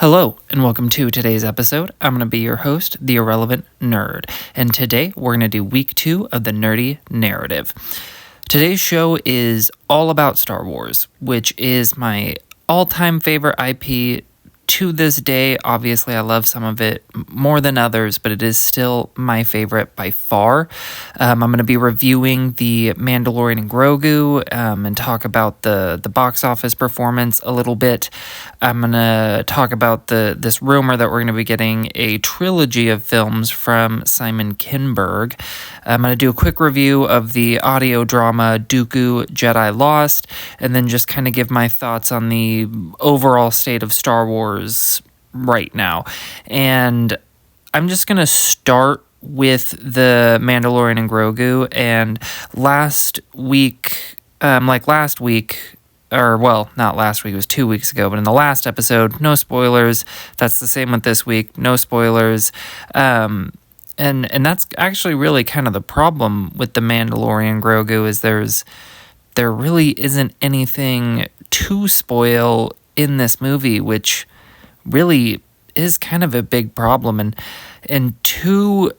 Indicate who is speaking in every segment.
Speaker 1: Hello, and welcome to today's episode. I'm going to be your host, the Irrelevant Nerd, and today we're going to do week 2 of the Nerdy Narrative. Today's show is all about Star Wars, which is my all-time favorite IP to this day. Obviously, I love some of it more than others, but it is still my favorite by far. I'm going to be reviewing the Mandalorian and Grogu and talk about the box office performance a little bit. I'm going to talk about this rumor that we're going to be getting a trilogy of films from Simon Kinberg. I'm going to do a quick review of the audio drama Dooku, Jedi Lost, and then just kind of give my thoughts on the overall state of Star Wars right now. And I'm just going to start with the Mandalorian and Grogu. And last week, not last week, it was 2 weeks ago, but in the last episode, no spoilers. That's the same with this week, no spoilers. And that's actually really kind of the problem with the Mandalorian Grogu is there really isn't anything to spoil in this movie, which really is kind of a big problem. And to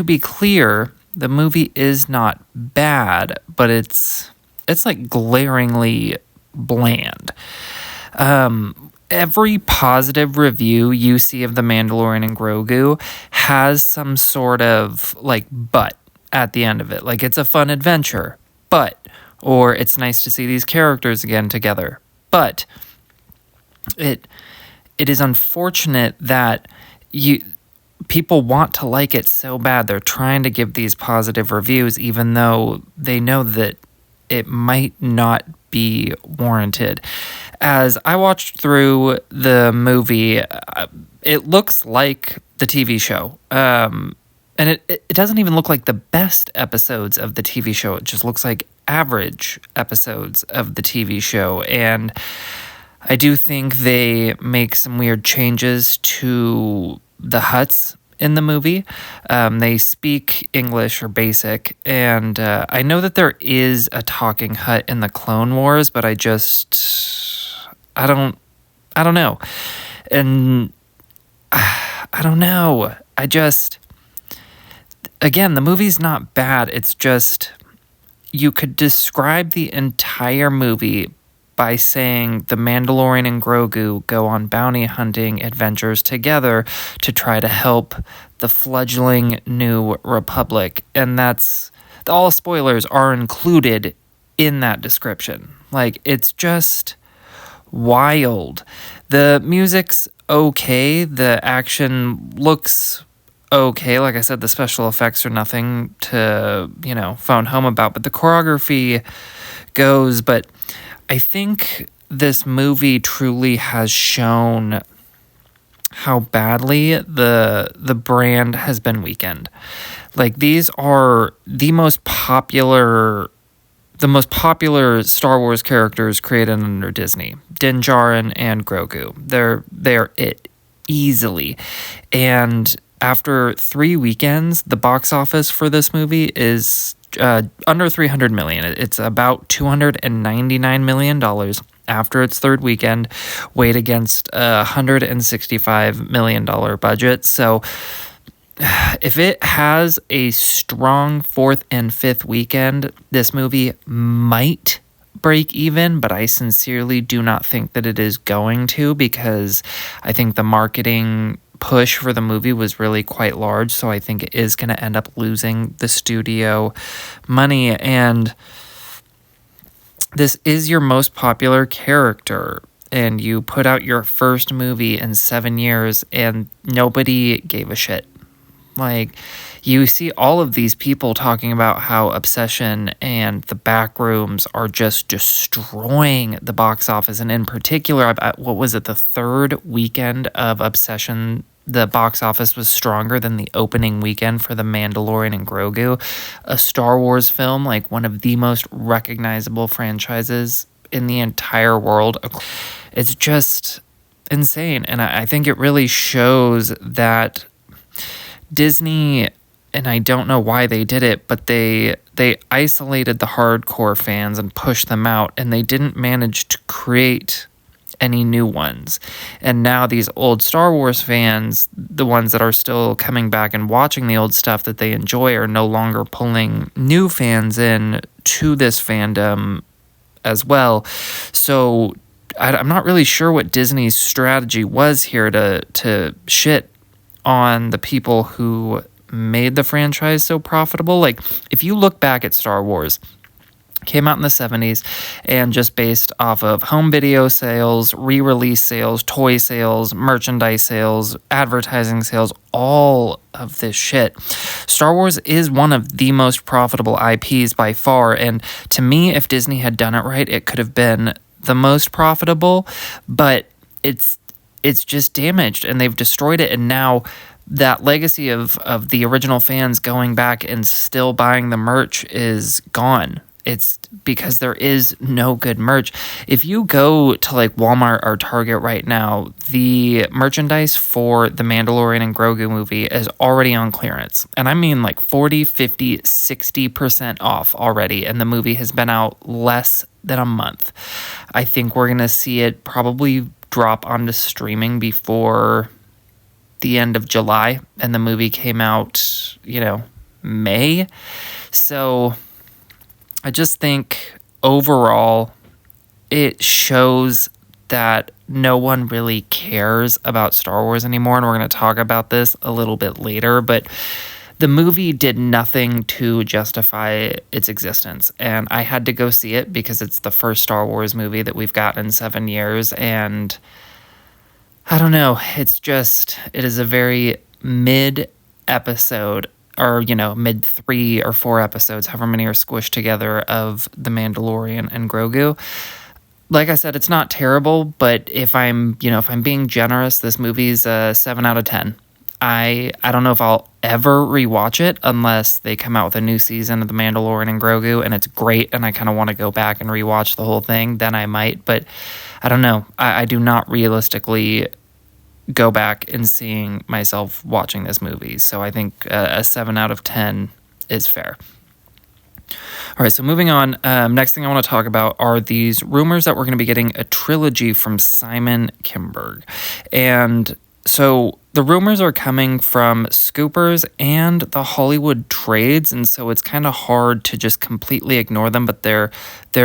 Speaker 1: be clear, the movie is not bad, but it's like glaringly bland. Every positive review you see of The Mandalorian and Grogu has some sort of but at the end of it. Like, it's a fun adventure, or it's nice to see these characters again together. But it is unfortunate that people want to like it so bad. They're trying to give these positive reviews even though they know that it might not be warranted. As I watched through the movie, it looks like the TV show. And it doesn't even look like the best episodes of the TV show. It just looks like average episodes of the TV show. And I do think they make some weird changes to the Hutts in the movie. They speak English or basic, and I know that there is a talking Hutt in the Clone Wars, but I don't know. And I don't know. Again, the movie's not bad. It's just, you could describe the entire movie by saying the Mandalorian and Grogu go on bounty hunting adventures together to try to help the fledgling New Republic. And that's, all spoilers are included in that description. Like, it's just wild. The music's okay. The action looks okay. Like I said, the special effects are nothing to, phone home about. But the choreography goes, but I think this movie truly has shown how badly the brand has been weakened. Like, these are the most popular Star Wars characters created under Disney. Din Djarin and Grogu. They're it easily. And after 3 weekends, the box office for this movie is under $300 million. It's about $299 million after its third weekend, weighed against a $165 million budget. So if it has a strong fourth and fifth weekend, this movie might break even, but I sincerely do not think that it is going to, because I think the marketing push for the movie was really quite large, so I think it is going to end up losing the studio money. And this is your most popular character, and you put out your first movie in 7 years and nobody gave a shit. Like, you see all of these people talking about how Obsession and the Backrooms are just destroying the box office. And in particular, what was it, the third weekend of Obsession, the box office was stronger than the opening weekend for The Mandalorian and Grogu, a Star Wars film, like one of the most recognizable franchises in the entire world. It's just insane. And I think it really shows that Disney, and I don't know why they did it, but they isolated the hardcore fans and pushed them out, and they didn't manage to create any new ones. And now these old Star Wars fans, the ones that are still coming back and watching the old stuff that they enjoy, are no longer pulling new fans in to this fandom as well. So I'm not really sure what Disney's strategy was here to shit on the people who made the franchise so profitable. Like, if you look back at Star Wars, came out in the 70s, and just based off of home video sales, re-release sales, toy sales, merchandise sales, advertising sales, all of this shit, Star Wars is one of the most profitable IPs by far. And to me, if Disney had done it right, it could have been the most profitable, but it's just damaged, and they've destroyed it. And now that legacy of the original fans going back and still buying the merch is gone. It's because there is no good merch. If you go to like Walmart or Target right now, the merchandise for the Mandalorian and Grogu movie is already on clearance. And I mean like 40, 50, 60% off already. And the movie has been out less than a month. I think we're going to see it probably drop onto streaming before the end of July. And the movie came out, May. So I just think overall it shows that no one really cares about Star Wars anymore, and we're going to talk about this a little bit later, but the movie did nothing to justify its existence, and I had to go see it because it's the first Star Wars movie that we've gotten in 7 years, and I don't know, it is a very mid-episode, or, mid 3 or 4 episodes, however many are squished together, of The Mandalorian and Grogu. Like I said, it's not terrible, but if I'm being generous, this movie's a 7 out of 10. I don't know if I'll ever rewatch it unless they come out with a new season of The Mandalorian and Grogu and it's great and I kind of want to go back and rewatch the whole thing, then I might. But I don't know. I do not realistically go back and seeing myself watching this movie. So I think a 7 out of 10 is fair. All right, so moving on. Next thing I want to talk about are these rumors that we're going to be getting a trilogy from Simon Kinberg. And so the rumors are coming from scoopers and the Hollywood trades, and so it's kind of hard to just completely ignore them, but they're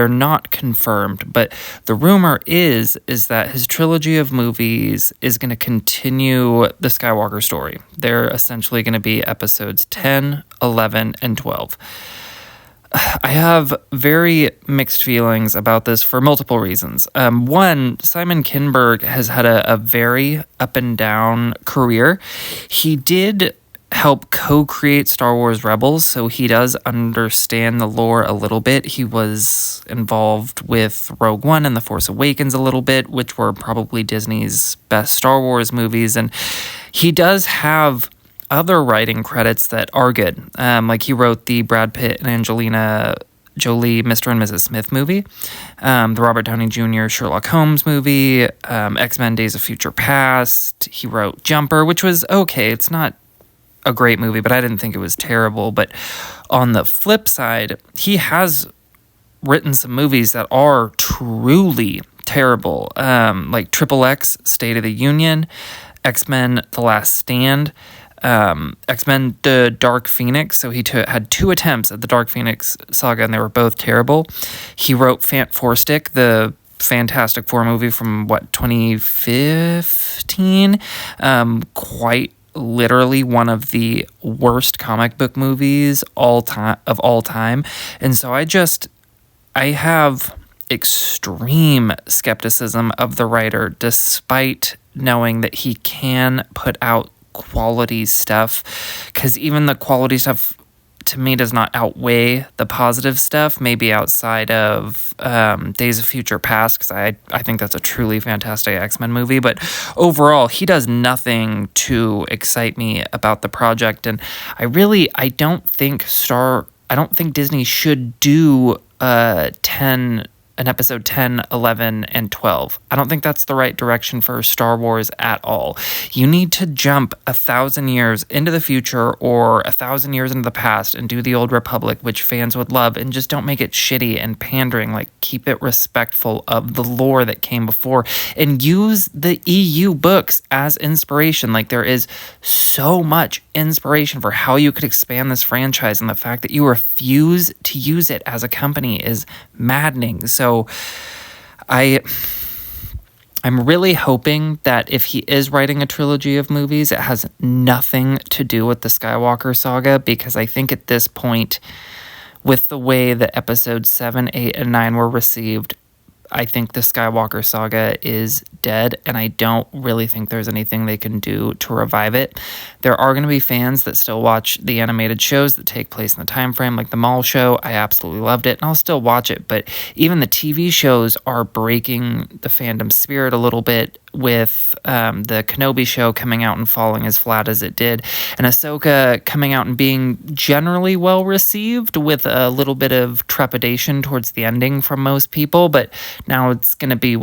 Speaker 1: not confirmed. But the rumor is that his trilogy of movies is going to continue the Skywalker story. They're essentially going to be episodes 10, 11, and 12. I have very mixed feelings about this for multiple reasons. One, Simon Kinberg has had a very up and down career. He did help co-create Star Wars Rebels, so he does understand the lore a little bit. He was involved with Rogue One and The Force Awakens a little bit, which were probably Disney's best Star Wars movies, and he does have other writing credits that are good. Like he wrote the Brad Pitt and Angelina Jolie Mr. and Mrs. Smith movie, the Robert Downey Jr. Sherlock Holmes movie, X-Men Days of Future Past. He wrote Jumper, which was okay. It's not a great movie, but I didn't think it was terrible. But on the flip side, he has written some movies that are truly terrible, like Triple X, State of the Union, X-Men The Last Stand, X-Men The Dark Phoenix. So he had 2 attempts at the Dark Phoenix saga, and they were both terrible. He wrote Fant Four Stick, the Fantastic Four movie from 2015. Quite literally one of the worst comic book movies of all time. And so I have extreme skepticism of the writer, despite knowing that he can put out quality stuff, because even the quality stuff to me does not outweigh the positive stuff, maybe outside of Days of Future Past, because I think that's a truly fantastic X-Men movie, but overall he does nothing to excite me about the project. And I don't think Disney should do 10 an episode 10, 11, and 12. I don't think that's the right direction for Star Wars at all. You need to jump 1,000 years into the future or 1,000 years into the past and do the Old Republic, which fans would love, and just don't make it shitty and pandering. Like, keep it respectful of the lore that came before and use the EU books as inspiration. Like, there is so much inspiration for how you could expand this franchise, and the fact that you refuse to use it as a company is maddening. So I'm really hoping that if he is writing a trilogy of movies, it has nothing to do with the Skywalker saga, because I think at this point, with the way that episodes 7, 8, and 9 were received, I think the Skywalker saga is dead, and I don't really think there's anything they can do to revive it. There are going to be fans that still watch the animated shows that take place in the time frame, like the Mall show. I absolutely loved it, and I'll still watch it, but even the TV shows are breaking the fandom spirit a little bit, with the Kenobi show coming out and falling as flat as it did, and Ahsoka coming out and being generally well received with a little bit of trepidation towards the ending from most people. But now it's going to be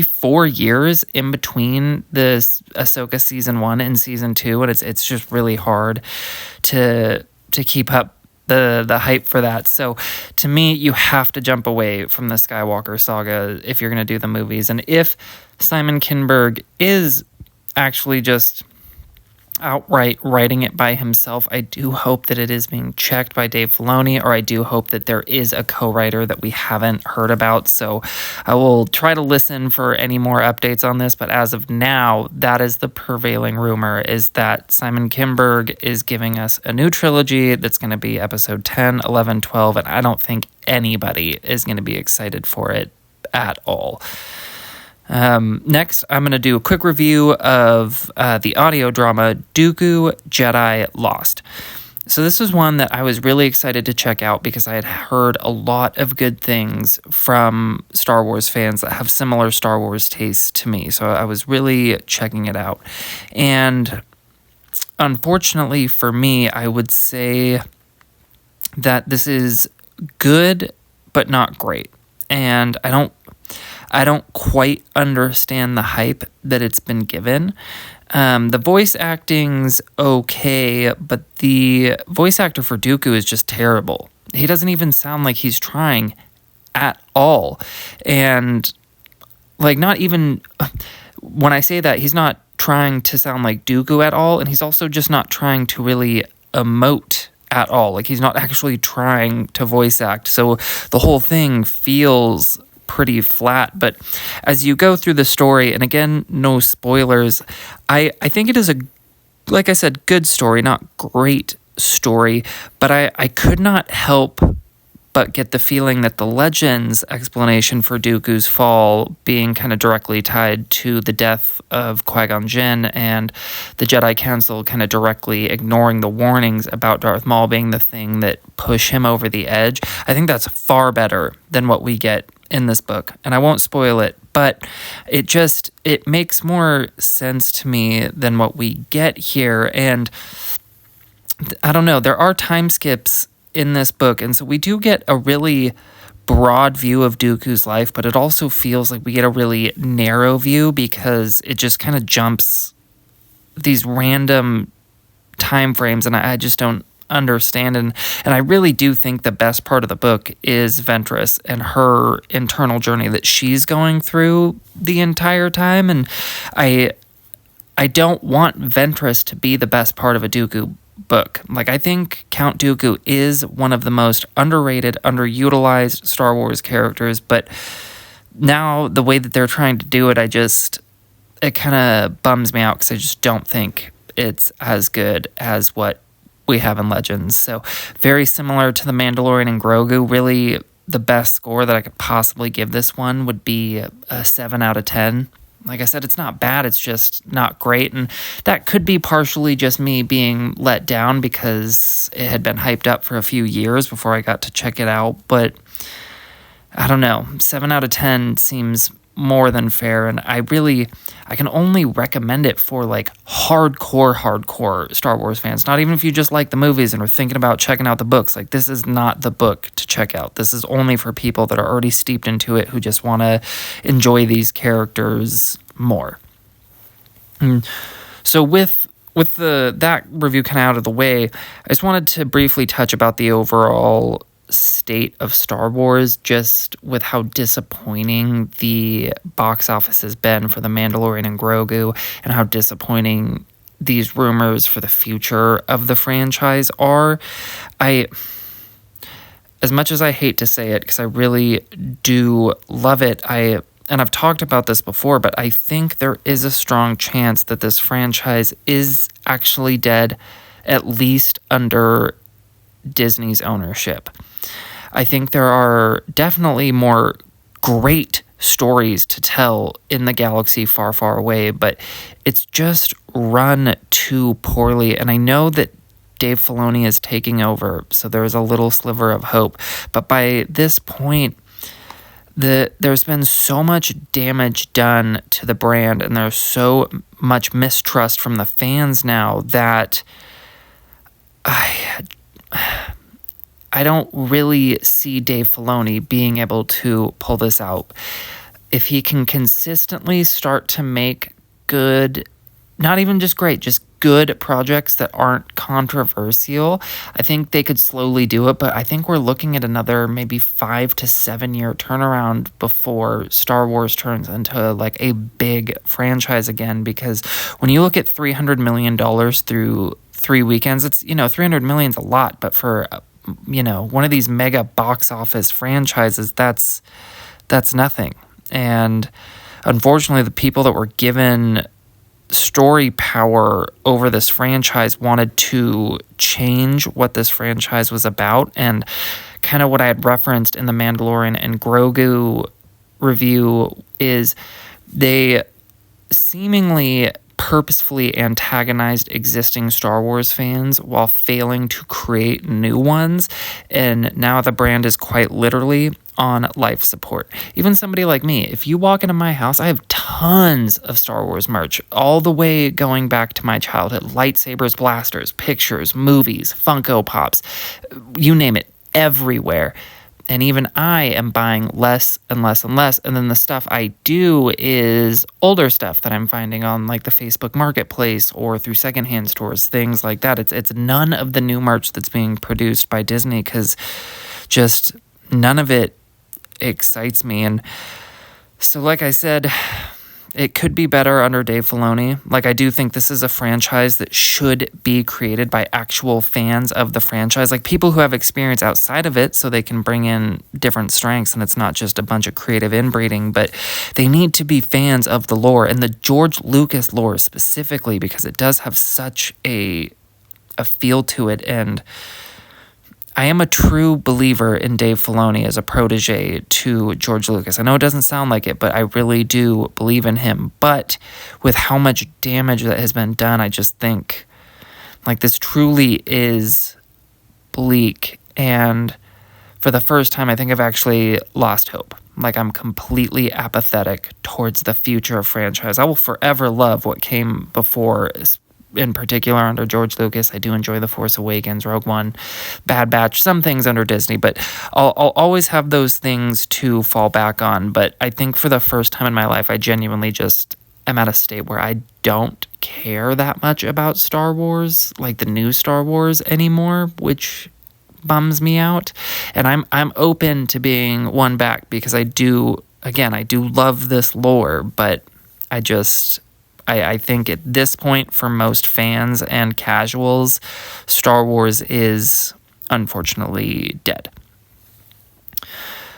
Speaker 1: 4 years in between this Ahsoka season 1 and season 2, and it's just really hard to keep up the hype for that. So to me, you have to jump away from the Skywalker saga if you're going to do the movies. And if Simon Kinberg is actually just outright writing it by himself, I do hope that it is being checked by Dave Filoni, or I do hope that there is a co-writer that we haven't heard about. So I will try to listen for any more updates on this, but as of now, that is the prevailing rumor, is that Simon Kinberg is giving us a new trilogy that's going to be episode 10, 11, 12, and I don't think anybody is going to be excited for it at all. Next, I'm going to do a quick review of the audio drama Dooku, Jedi Lost. So this is one that I was really excited to check out because I had heard a lot of good things from Star Wars fans that have similar Star Wars tastes to me. So I was really checking it out. And unfortunately for me, I would say that this is good, but not great. And I don't quite understand the hype that it's been given. The voice acting's okay, but the voice actor for Dooku is just terrible. He doesn't even sound like he's trying at all. And, like, not even... When I say that, he's not trying to sound like Dooku at all, and he's also just not trying to really emote at all. Like, he's not actually trying to voice act. So the whole thing feels pretty flat. But as you go through the story, and again, no spoilers, I think it is like I said, good story, not great story, but I could not help but get the feeling that the Legends explanation for Dooku's fall being kind of directly tied to the death of Qui-Gon Jinn, and the Jedi Council kind of directly ignoring the warnings about Darth Maul being the thing that push him over the edge. I think that's far better than what we get in this book, and I won't spoil it, but it makes more sense to me than what we get here. And I don't know, there are time skips in this book, and so we do get a really broad view of Dooku's life, but it also feels like we get a really narrow view because it just kind of jumps these random time frames, and I just don't understand. And I really do think the best part of the book is Ventress and her internal journey that she's going through the entire time. And I don't want Ventress to be the best part of a Dooku book. Like, I think Count Dooku is one of the most underrated, underutilized Star Wars characters, but now the way that they're trying to do it, it kind of bums me out because I just don't think it's as good as what we have in Legends. So very similar to the Mandalorian and Grogu. Really, the best score that I could possibly give this one would be a 7 out of 10. Like I said, it's not bad, it's just not great, and that could be partially just me being let down because it had been hyped up for a few years before I got to check it out, but I don't know, 7 out of 10 seems more than fair, and I can only recommend it for like hardcore Star Wars fans. Not even if you just like the movies and are thinking about checking out the books. Like, this is not the book to check out. This is only for people that are already steeped into it, who just want to enjoy these characters more. So with that review kind of out of the way, I just wanted to briefly touch about the overall state of Star Wars, just with how disappointing the box office has been for The Mandalorian and Grogu, and how disappointing these rumors for the future of the franchise are. As much as I hate to say it, because I really do love it, and I've talked about this before, but I think there is a strong chance that this franchise is actually dead, at least under Disney's ownership. I think there are definitely more great stories to tell in the galaxy far, far away, but it's just run too poorly. And I know that Dave Filoni is taking over, so there's a little sliver of hope. But by this point, there's been so much damage done to the brand, and there's so much mistrust from the fans now that I don't really see Dave Filoni being able to pull this out. If he can consistently start to make good, not even just great, just good projects that aren't controversial, I think they could slowly do it. But I think we're looking at another maybe 5 to 7 year turnaround before Star Wars turns into like a big franchise again. Because when you look at $300 million through 3 weekends, it's, $300 million is a lot, but for one of these mega box office franchises, that's nothing. And unfortunately, the people that were given story power over this franchise wanted to change what this franchise was about. And kind of what I had referenced in the Mandalorian and Grogu review is they seemingly purposefully antagonized existing Star Wars fans while failing to create new ones, and now the brand is quite literally on life support. Even somebody like me, if you walk into my house, I have tons of Star Wars merch, all the way going back to my childhood: lightsabers, blasters, pictures, movies, Funko Pops, you name it, everywhere. And even I am buying less and less and less. And then the stuff I do is older stuff that I'm finding on like the Facebook Marketplace or through secondhand stores, things like that. It's none of the new merch that's being produced by Disney, because just none of it excites me. And so, like I said, it could be better under Dave Filoni. Like, I do think this is a franchise that should be created by actual fans of the franchise, like people who have experience outside of it, so they can bring in different strengths and it's not just a bunch of creative inbreeding. But they need to be fans of the lore, and the George Lucas lore specifically, because it does have such a feel to it. And I am a true believer in Dave Filoni as a protege to George Lucas. I know it doesn't sound like it, but I really do believe in him. But with how much damage that has been done, I just think, like, this truly is bleak. And for the first time, I think I've actually lost hope. Like, I'm completely apathetic towards the future of franchise. I will forever love what came before, in particular under George Lucas. I do enjoy The Force Awakens, Rogue One, Bad Batch, some things under Disney, but I'll always have those things to fall back on. But I think for the first time in my life, I genuinely just am at a state where I don't care that much about Star Wars, like the new Star Wars anymore, which bums me out. And I'm open to being won back, because I do love this lore, but I think at this point, for most fans and casuals, Star Wars is unfortunately dead.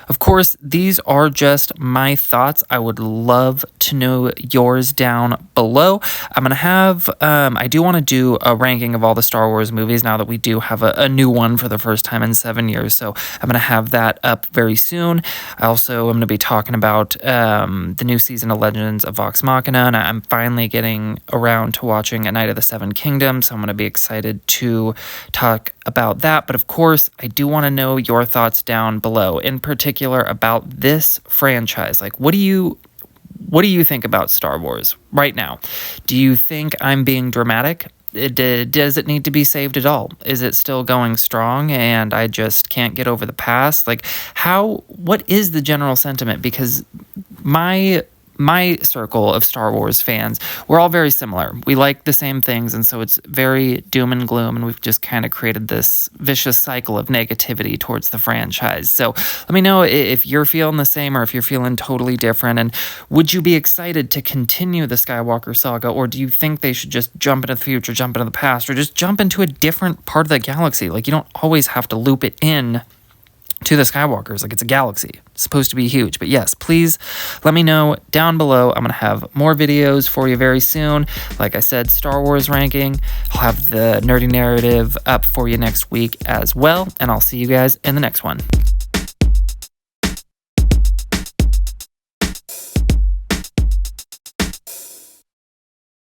Speaker 1: Of course, these are just my thoughts. I would love to know yours down below. I'm going to have, I do want to do a ranking of all the Star Wars movies now that we do have a new one for the first time in 7 years. So I'm going to have that up very soon. I also am going to be talking about the new season of Legends of Vox Machina, and I'm finally getting around to watching A Night of the Seven Kingdoms. So I'm going to be excited to talk about that. But of course, I do want to know your thoughts down below, in particular about this franchise. Like, what do you what do you think about Star Wars right now? Do you think I'm being dramatic? Does it need to be saved at all? Is it still going strong and I just can't get over the past? Like, what is the general sentiment? Because my circle of Star Wars fans, we're all very similar. We like the same things, and so it's very doom and gloom, and we've just kind of created this vicious cycle of negativity towards the franchise. So let me know if you're feeling the same or if you're feeling totally different, and would you be excited to continue the Skywalker saga, or do you think they should just jump into the future, jump into the past, or just jump into a different part of the galaxy? Like, you don't always have to loop it in to the Skywalkers. Like, it's a galaxy. It's supposed to be huge. But yes, please let me know down below. I'm going to have more videos for you very soon. Like I said, Star Wars ranking. I'll have the nerdy narrative up for you next week as well. And I'll see you guys in the next one.